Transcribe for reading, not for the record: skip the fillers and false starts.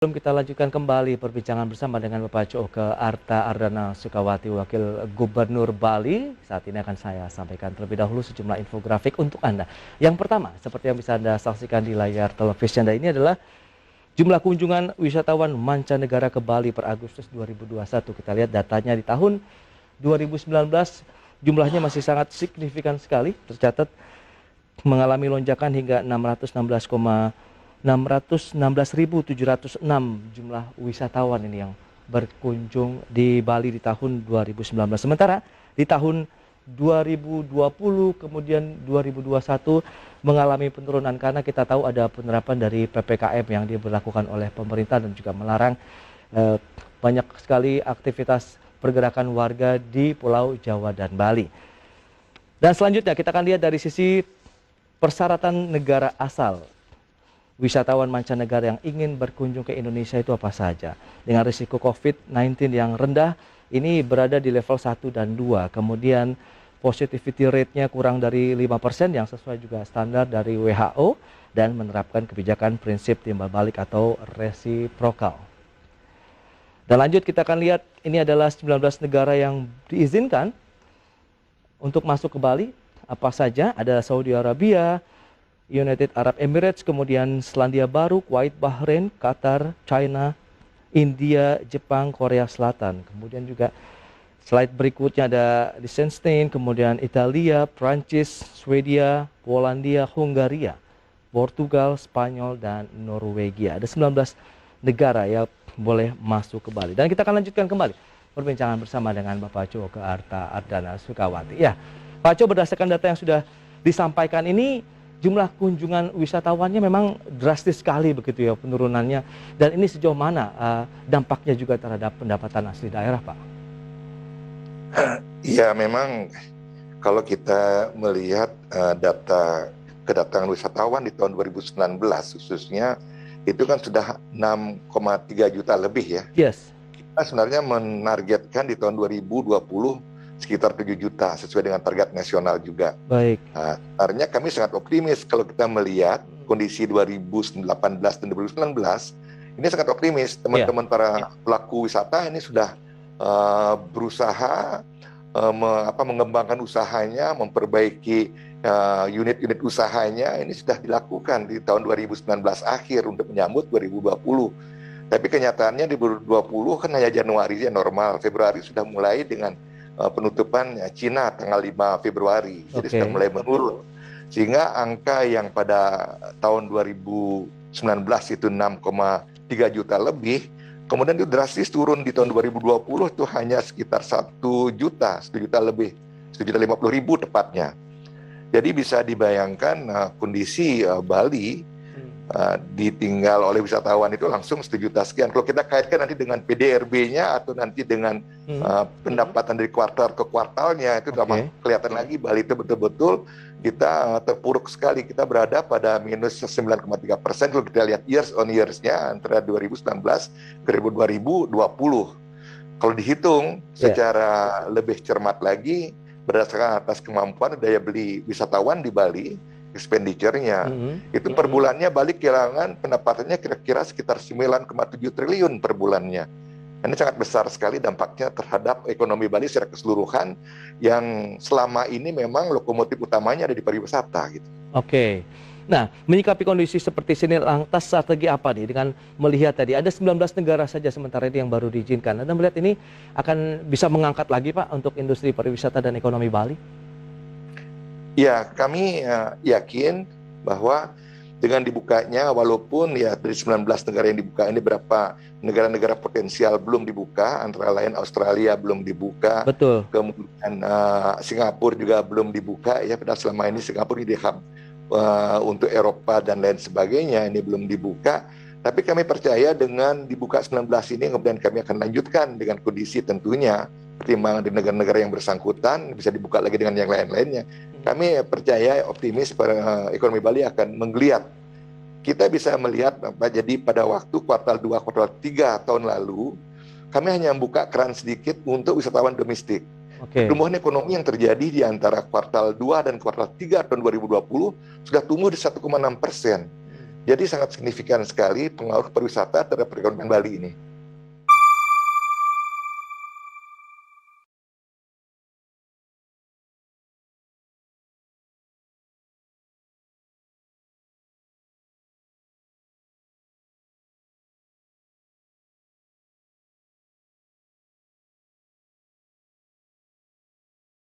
Sebelum kita lanjutkan kembali perbincangan bersama dengan Bapak Coke Arta Ardana Sukawati, Wakil Gubernur Bali. Saat ini akan saya sampaikan terlebih dahulu sejumlah infografik untuk Anda. Yang pertama, seperti yang bisa Anda saksikan di layar televisi Anda, ini adalah jumlah kunjungan wisatawan mancanegara ke Bali per Agustus 2021. Kita lihat datanya di tahun 2019, jumlahnya masih sangat signifikan sekali, tercatat mengalami lonjakan hingga 616.706 jumlah wisatawan ini yang berkunjung di Bali di tahun 2019. Sementara di tahun 2020 kemudian 2021 mengalami penurunan karena kita tahu ada penerapan dari PPKM yang diberlakukan oleh pemerintah dan juga melarang banyak sekali aktivitas pergerakan warga di Pulau Jawa dan Bali. Dan selanjutnya kita akan lihat dari sisi persyaratan negara asal. Wisatawan mancanegara yang ingin berkunjung ke Indonesia itu apa saja? Dengan risiko COVID-19 yang rendah, ini berada di level 1 dan 2. Kemudian positivity rate-nya kurang dari 5% yang sesuai juga standar dari WHO dan menerapkan kebijakan prinsip timbal balik atau reciprocal. Dan lanjut kita akan lihat ini adalah 19 negara yang diizinkan untuk masuk ke Bali. Apa saja? Ada Saudi Arabia, United Arab Emirates, kemudian Selandia Baru, Kuwait, Bahrain, Qatar, China, India, Jepang, Korea Selatan. Kemudian juga slide berikutnya ada Liechtenstein, kemudian Italia, Prancis, Swedia, Polandia, Hungaria, Portugal, Spanyol, dan Norwegia. Ada 19 negara yang boleh masuk ke Bali. Dan kita akan lanjutkan kembali perbincangan bersama dengan Bapak Coke Arta Ardana Sukawati. Ya, Pak Co, berdasarkan data yang sudah disampaikan ini, jumlah kunjungan wisatawannya memang drastis sekali begitu ya penurunannya. Dan ini sejauh mana dampaknya juga terhadap pendapatan asli daerah, Pak? Ya, memang kalau kita melihat data kedatangan wisatawan di tahun 2019 khususnya, itu kan sudah 6,3 juta lebih ya. Yes. Kita sebenarnya menargetkan di tahun 2020 sekitar 7 juta sesuai dengan target nasional juga. Baik. Nah, sebenarnya kami sangat optimis kalau kita melihat kondisi 2018 dan 2019, ini sangat optimis. Teman-teman para pelaku wisata ini sudah berusaha mengembangkan usahanya, memperbaiki unit-unit usahanya. Ini sudah dilakukan di tahun 2019 akhir untuk menyambut 2020. Tapi kenyataannya di 2020 kan hanya Januari yang normal, Februari sudah mulai dengan penutupan Cina tanggal 5 Februari, jadi sudah mulai menurun. Sehingga angka yang pada tahun 2019 itu 6,3 juta lebih, kemudian itu drastis turun di tahun 2020 itu hanya sekitar 1 juta lebih, 1.050.000 tepatnya. Jadi bisa dibayangkan kondisi Bali ditinggal oleh wisatawan itu langsung 1 juta sekian. Kalau kita kaitkan nanti dengan PDRB-nya atau nanti dengan pendapatan dari kuartal ke kuartalnya, itu sudah kelihatan lagi Bali itu betul-betul kita terpuruk sekali. Kita berada pada minus 9,3% kalau kita lihat years on years-nya antara 2019 ke 2020. Kalau dihitung secara lebih cermat lagi berdasarkan atas kemampuan daya beli wisatawan di Bali, expenditure-nya itu per bulannya Bali kehilangan pendapatannya kira-kira sekitar 9,7 triliun per bulannya. Ini sangat besar sekali dampaknya terhadap ekonomi Bali secara keseluruhan yang selama ini memang lokomotif utamanya ada di pariwisata gitu. Oke. Nah, menyikapi kondisi seperti sini, lantas strategi apa nih dengan melihat tadi ada 19 negara saja sementara ini yang baru diizinkan. Anda melihat ini akan bisa mengangkat lagi, Pak, untuk industri pariwisata dan ekonomi Bali? Ya, kami yakin bahwa dengan dibukanya, walaupun ya dari 19 negara yang dibuka ini berapa negara-negara potensial belum dibuka, antara lain Australia belum dibuka, betul. Kemudian Singapura juga belum dibuka ya, padahal selama ini Singapura di hub untuk Eropa dan lain sebagainya ini belum dibuka. Tapi kami percaya dengan dibuka 19 ini kemudian kami akan lanjutkan dengan kondisi tentunya pertimbangan di negara-negara yang bersangkutan bisa dibuka lagi dengan yang lain-lainnya. Kami percaya optimis ekonomi Bali akan menggeliat. Kita bisa melihat jadi pada waktu kuartal 2, kuartal 3 tahun lalu kami hanya membuka keran sedikit untuk wisatawan domestik. Pertumbuhan ekonomi yang terjadi di antara kuartal 2 dan kuartal 3 tahun 2020 sudah tumbuh di 1,6%. Jadi sangat signifikan sekali pengaruh pariwisata terhadap perekonomian Bali ini.